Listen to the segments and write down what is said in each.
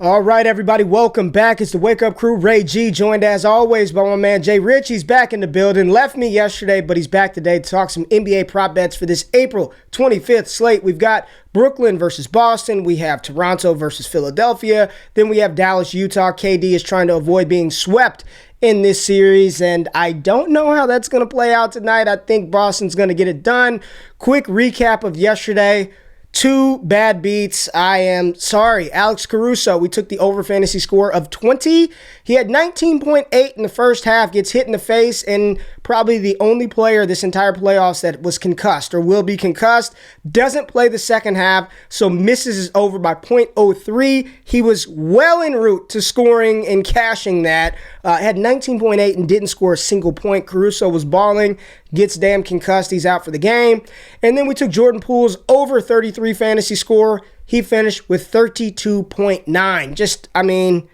All right, everybody, welcome back. It's the Wake Up Crew. Ray G, joined as always by my man Jay Rich. He's back in the building. Left me yesterday, but he's back today to talk some NBA prop bets for this April 25th slate. We've got Brooklyn versus Boston. We have Toronto versus Philadelphia. Then we have Dallas, Utah. KD is trying to avoid being swept in this series, and I don't know how that's going to play out tonight. I think Boston's going to get it done. Quick recap of yesterday. Two bad beats. I am sorry. Alex Caruso, we took the over fantasy score of 20. He had 19.8 in the first half, gets hit in the face, and probably the only player this entire playoffs that was concussed or will be concussed. Doesn't play the second half, so misses his over by 0.03. He was well en route to scoring and cashing that. Had 19.8 and didn't score a single point. Caruso was balling, gets damn concussed. He's out for the game. And then we took Jordan Poole's over 33 fantasy score. He finished with 32.9.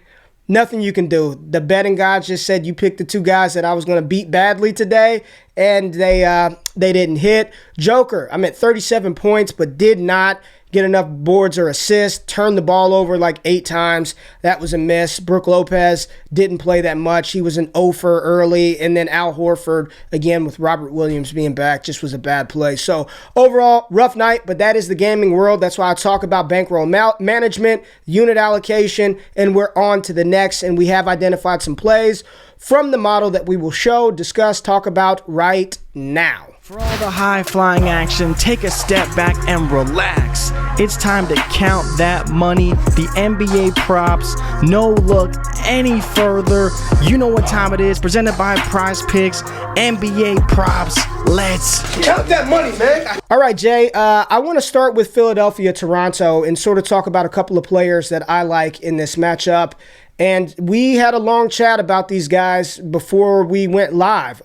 Nothing you can do. The betting gods just said you picked the two guys that I was going to beat badly today, and they didn't hit. Joker, I'm at 37 points, but did not get enough boards or assists. Turned the ball over like 8 times. That was a miss. Brook Lopez didn't play that much. He was an 0 for early. And then Al Horford, again, with Robert Williams being back, just was a bad play. So overall, rough night, but that is the gaming world. That's why I talk about bankroll management, unit allocation, and we're on to the next. And we have identified some plays from the model that we will show, discuss, talk about right now. For all the high-flying action, take a step back and relax. It's time to count that money, the NBA props. No look any further. You know what time it is. Presented by PrizePicks, NBA props. Let's count that money, man. All right, Jay, I want to start with Philadelphia, Toronto, and sort of talk about a couple of players that I like in this matchup. And we had a long chat about these guys before we went live.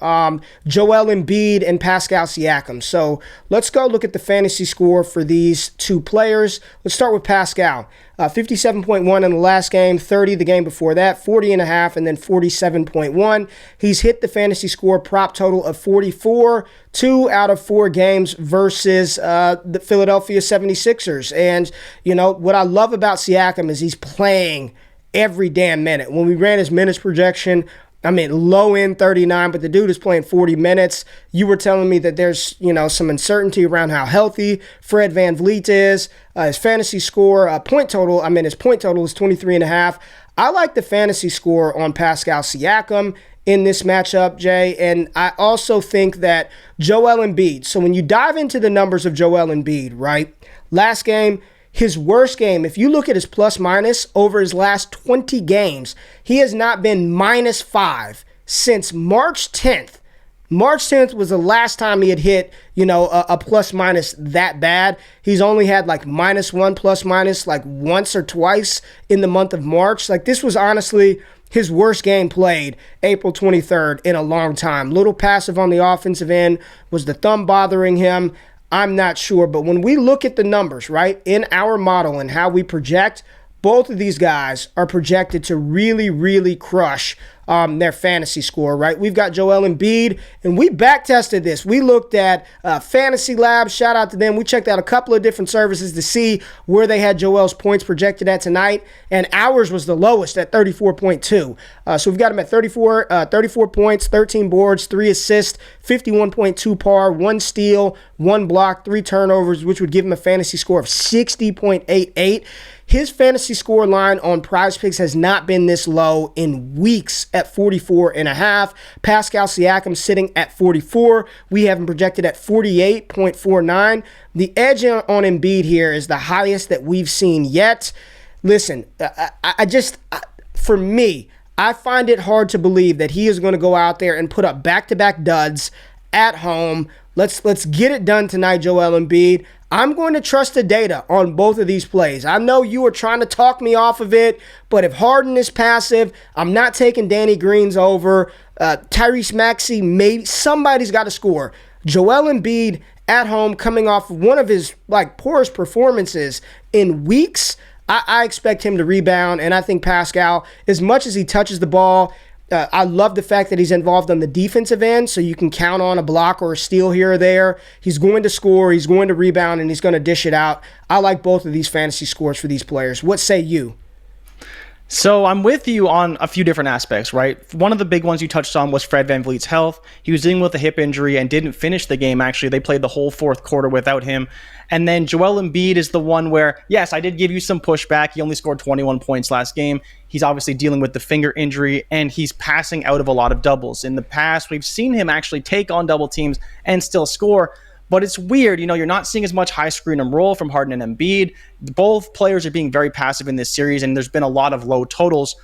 Joel Embiid and Pascal Siakam. So let's go look at the fantasy score for these two players. Let's start with Pascal. 57.1 in the last game, 30 the game before that, 40.5, and then 47.1. He's hit the fantasy score prop total of 44, 2 out of 4 games versus the Philadelphia 76ers. And, you know, what I love about Siakam is he's playing every damn minute. When we ran his minutes projection, low end 39, but the dude is playing 40 minutes. You were telling me that there's, some uncertainty around how healthy Fred VanVleet is. His fantasy score, his point total is 23.5. I like the fantasy score on Pascal Siakam in this matchup, Jay, and I also think that Joel Embiid. So when you dive into the numbers of Joel Embiid, right? Last game, his worst game, if you look at his plus minus over his last 20 games, he has not been -5 since March 10th. March 10th was the last time he had hit, a plus minus that bad. He's only had like -1 plus minus like once or twice in the month of March. Like, this was honestly his worst game played April 23rd in a long time. Little passive on the offensive end. Was the thumb bothering him? I'm not sure, but when we look at the numbers, right, in our model and how we project, both of these guys are projected to really, really crush their fantasy score, right? We've got Joel Embiid, and we back-tested this. We looked at Fantasy Labs. Shout out to them. We checked out a couple of different services to see where they had Joel's points projected at tonight, and ours was the lowest at 34.2. So we've got him at 34 points, 13 boards, 3 assists, 51.2 par, 1 steal, 1 block, 3 turnovers, which would give him a fantasy score of 60.88. His fantasy score line on PrizePicks has not been this low in weeks at 44.5. Pascal Siakam sitting at 44. We have him projected at 48.49. The edge on Embiid here is the highest that we've seen yet. Listen, for me, I find it hard to believe that he is going to go out there and put up back-to-back duds at home. Let's get it done tonight, Joel Embiid. I'm going to trust the data on both of these plays. I know you are trying to talk me off of it, but if Harden is passive, I'm not taking Danny Green's over. Tyrese Maxey, maybe somebody's got to score. Joel Embiid at home, coming off one of his poorest performances in weeks. I expect him to rebound, and I think Pascal, as much as he touches the ball, I love the fact that he's involved on the defensive end, so you can count on a block or a steal here or there. He's going to score, he's going to rebound, and he's going to dish it out. I like both of these fantasy scores for these players. What say you? So I'm with you on a few different aspects, right? One of the big ones you touched on was Fred VanVleet's health. He was dealing with a hip injury and didn't finish the game, actually. They played the whole fourth quarter without him. And then Joel Embiid is the one where, yes, I did give you some pushback. He only scored 21 points last game. He's obviously dealing with the finger injury, and he's passing out of a lot of doubles. In the past, we've seen him actually take on double teams and still score. But it's weird, you're not seeing as much high screen and roll from Harden and Embiid. Both players are being very passive in this series, and there's been a lot of low totals.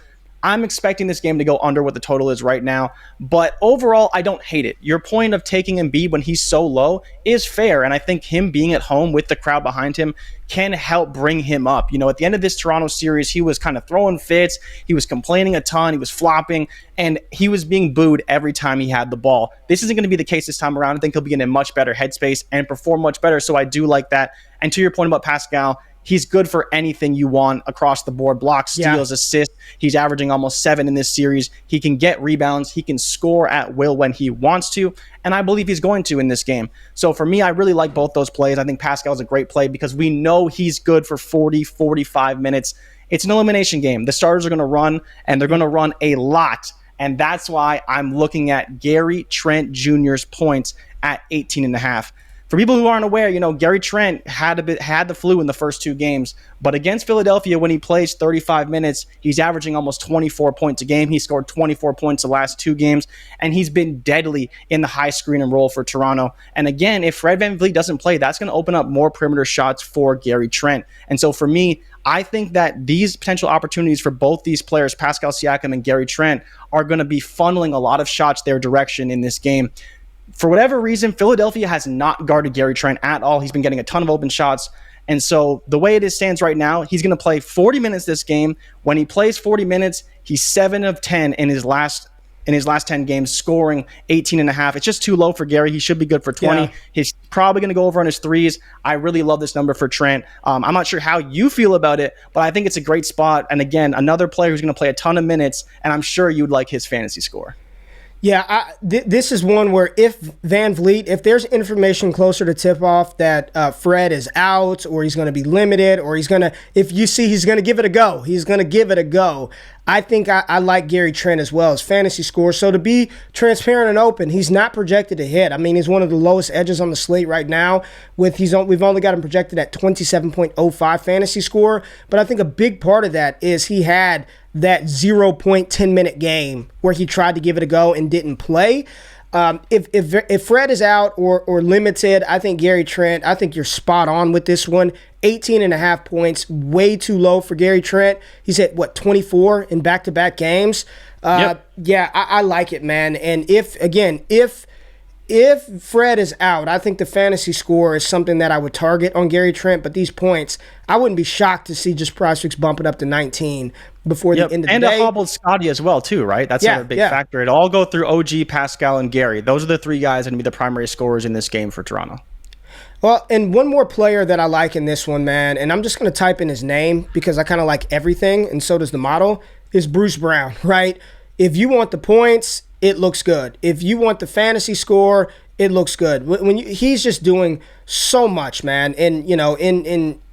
I'm expecting this game to go under what the total is right now, but overall, I don't hate it. Your point of taking Embiid when he's so low is fair, and I think him being at home with the crowd behind him can help bring him up. At the end of this Toronto series, he was kind of throwing fits, he was complaining a ton, he was flopping, and he was being booed every time he had the ball. This isn't going to be the case this time around. I think he'll be in a much better headspace and perform much better, so I do like that. And to your point about Pascal, he's good for anything you want across the board. Blocks, steals, assists. He's averaging almost 7 in this series. He can get rebounds. He can score at will when he wants to. And I believe he's going to in this game. So for me, I really like both those plays. I think Pascal's a great play because we know he's good for 40, 45 minutes. It's an elimination game. The starters are going to run, and they're going to run a lot. And that's why I'm looking at Gary Trent Jr.'s points at 18.5. For people who aren't aware, Gary Trent had the flu in the first 2 games, but against Philadelphia, when he plays 35 minutes, he's averaging almost 24 points a game. He scored 24 points the last 2 games, and he's been deadly in the high screen and roll for Toronto. And again, if Fred VanVleet doesn't play, that's going to open up more perimeter shots for Gary Trent. And so for me, I think that these potential opportunities for both these players, Pascal Siakam and Gary Trent, are going to be funneling a lot of shots their direction in this game. For whatever reason, Philadelphia has not guarded Gary Trent at all. He's been getting a ton of open shots. And so the way it stands right now, he's going to play 40 minutes this game. When he plays 40 minutes, he's 7 of 10 in his last 10 games, scoring 18.5. It's just too low for Gary. He should be good for 20. Yeah. He's probably going to go over on his threes. I really love this number for Trent. I'm not sure how you feel about it, but I think it's a great spot. And again, another player who's going to play a ton of minutes, and I'm sure you'd like his fantasy score. Yeah, this is one where if there's information closer to tip-off that Fred is out or he's going to be limited or if you see he's going to give it a go, I think I like Gary Trent as well as fantasy score. So to be transparent and open, he's not projected to hit. I mean, he's one of the lowest edges on the slate right now. We've only got him projected at 27.05 fantasy score. But I think a big part of that is he had that 0.10-minute game where he tried to give it a go and didn't play. If Fred is out or limited, I think Gary Trent, I think you're spot on with this one. 18.5 points, way too low for Gary Trent. He's at, 24 in back-to-back games? Yep. Yeah, I like it, man. And if Fred is out, I think the fantasy score is something that I would target on Gary Trent, but these points, I wouldn't be shocked to see just PrizePicks bump it up to 19 before the end of the day. And a hobbled Scotty as well, too, right? That's another big factor. It all go through OG, Pascal, and Gary. Those are the 3 guys that are going to be the primary scorers in this game for Toronto. Well, and one more player that I like in this one, man, and I'm just going to type in his name because I kind of like everything, and so does the model, is Bruce Brown, right? If you want the points, it looks good. If you want the fantasy score, it looks good. He's just doing so much, man. And,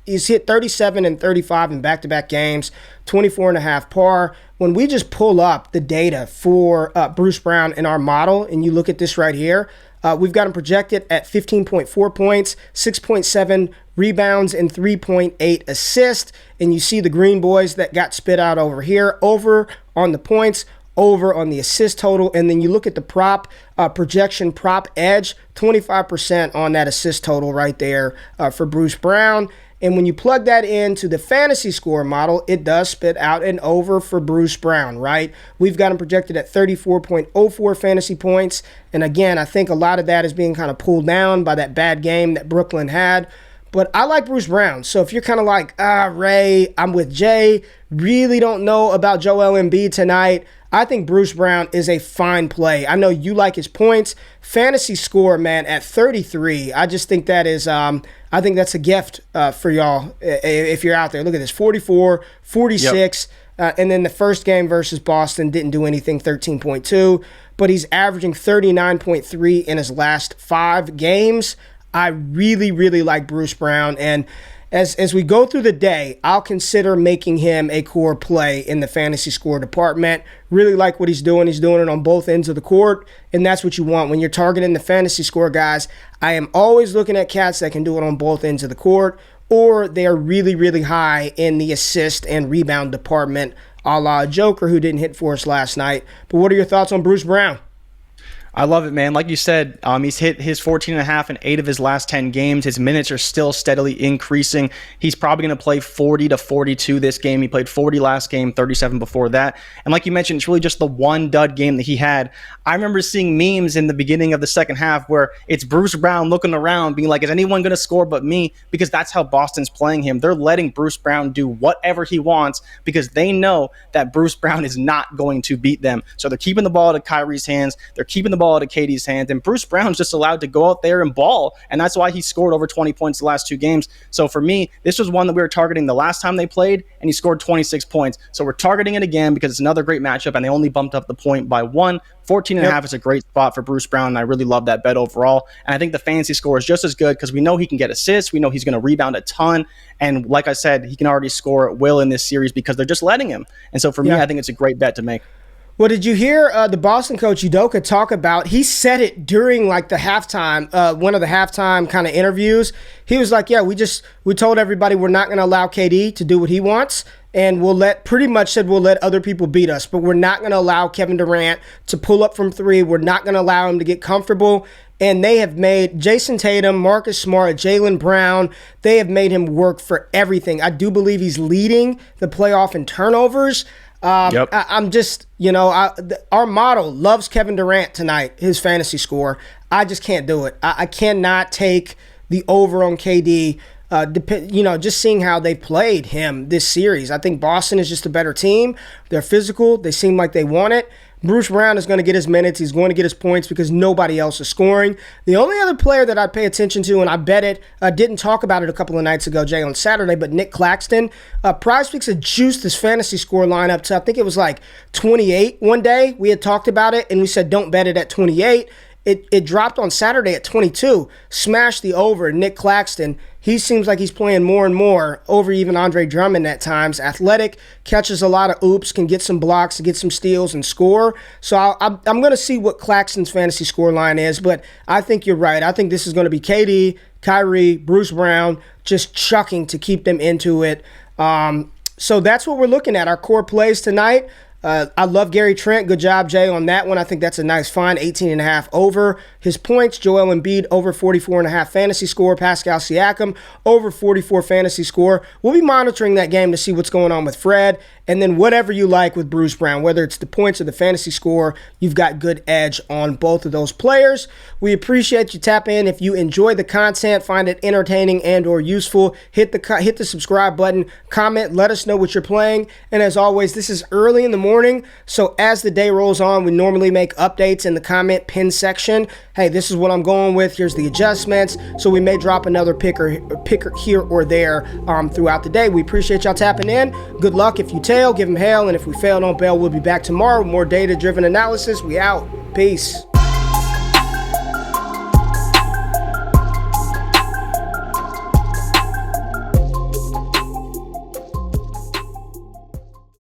he's hit 37 and 35 in back-to-back games, 24.5 par. When we just pull up the data for Bruce Brown in our model, and you look at this right here, we've got him projected at 15.4 points, 6.7 rebounds, and 3.8 assists. And you see the green boys that got spit out over here, over on the points, over on the assist total, and then you look at the prop projection prop edge, 25% on that assist total right there for Bruce Brown. And when you plug that into the fantasy score model, it does spit out an over for Bruce Brown, right? We've got him projected at 34.04 fantasy points. And again, I think a lot of that is being kind of pulled down by that bad game that Brooklyn had. But I like Bruce Brown. So if you're kind of like, Ray, I'm with Jay, really don't know about Joel Embiid tonight, I think Bruce Brown is a fine play. I know you like his points. Fantasy score, man, at 33. I just think that is, I think that's a gift for y'all if you're out there. Look at this, 44, 46. Yep. And then the first game versus Boston didn't do anything, 13.2. But he's averaging 39.3 in his last 5 games. I really, really like Bruce Brown. And as we go through the day, I'll consider making him a core play in the fantasy score department. Really like what he's doing. He's doing it on both ends of the court, and that's what you want when you're targeting the fantasy score guys. I am always looking at cats that can do it on both ends of the court, or they're really, really high in the assist and rebound department, a la Joker, who didn't hit for us last night. But what are your thoughts on Bruce Brown? I love it, man. Like you said, he's hit his 14.5 in 8 of his last 10 games. His minutes are still steadily increasing. He's probably going to play 40 to 42 this game. He played 40 last game, 37 before that. And like you mentioned, it's really just the one dud game that he had. I remember seeing memes in the beginning of the second half where it's Bruce Brown looking around being like, is anyone going to score but me? Because that's how Boston's playing him. They're letting Bruce Brown do whatever he wants because they know that Bruce Brown is not going to beat them. So they're keeping the ball out of Kyrie's hands. They're keeping the ball out of KD's hands, and Bruce Brown's just allowed to go out there and ball, and that's why he scored over 20 points the last 2 games. So for me, this was one that we were targeting the last time they played, and he scored 26 points. So we're targeting it again because it's another great matchup, and they only bumped up the point by 1. 14.5 is a great spot for Bruce Brown, and I really love that bet overall. And I think the fantasy score is just as good because we know he can get assists. We know he's going to rebound a ton. And like I said, he can already score at will in this series because they're just letting him. And so for me, I think it's a great bet to make. Well, did you hear the Boston coach Udoka talk about, he said it during like the halftime, one of the halftime kind of interviews. He was like, yeah, we told everybody we're not going to allow KD to do what he wants. And we'll let other people beat us, but we're not going to allow Kevin Durant to pull up from 3. We're not going to allow him to get comfortable. And they have made Jason Tatum, Marcus Smart, Jaylen Brown, they have made him work for everything. I do believe he's leading the playoff in turnovers. I'm just, our model loves Kevin Durant tonight, his fantasy score. I just can't do it. I cannot take the over on KD. Just seeing how they played him this series. I think Boston is just a better team. They're physical. They seem like they want it. Bruce Brown is going to get his minutes. He's going to get his points because nobody else is scoring. The only other player that I pay attention to, and I bet it, didn't talk about it a couple of nights ago, Jay, on Saturday, but Nick Claxton. PrizePicks had juiced his fantasy score line up to, I think it was like 28 one day. We had talked about it, and we said don't bet it at 28. It dropped on Saturday at 22. Smashed the over. Nick Claxton, he seems like he's playing more and more over even Andre Drummond at times. Athletic, catches a lot of oops, can get some blocks, get some steals, and score. So I'm going to see what Claxton's fantasy score line is, but I think you're right. I think this is going to be KD, Kyrie, Bruce Brown, just chucking to keep them into it. So that's what we're looking at, our core plays tonight. I love Gary Trent. Good job, Jay, on that one. I think that's a nice find. 18.5 over. His points, Joel Embiid, over 44.5 fantasy score. Pascal Siakam, over 44 fantasy score. We'll be monitoring that game to see what's going on with Fred. And then whatever you like with Bruce Brown, whether it's the points or the fantasy score, you've got good edge on both of those players. We appreciate you tapping in. If you enjoy the content, find it entertaining and or useful, hit the subscribe button, comment, let us know what you're playing. And as always, this is early in the morning, so as the day rolls on, we normally make updates in the comment pin section. Hey, this is what I'm going with. Here's the adjustments. So we may drop another picker here or there throughout the day. We appreciate y'all tapping in. Good luck. If you tail, give them hell. And if we fail, don't bail. We'll be back tomorrow with more data-driven analysis. We out. Peace.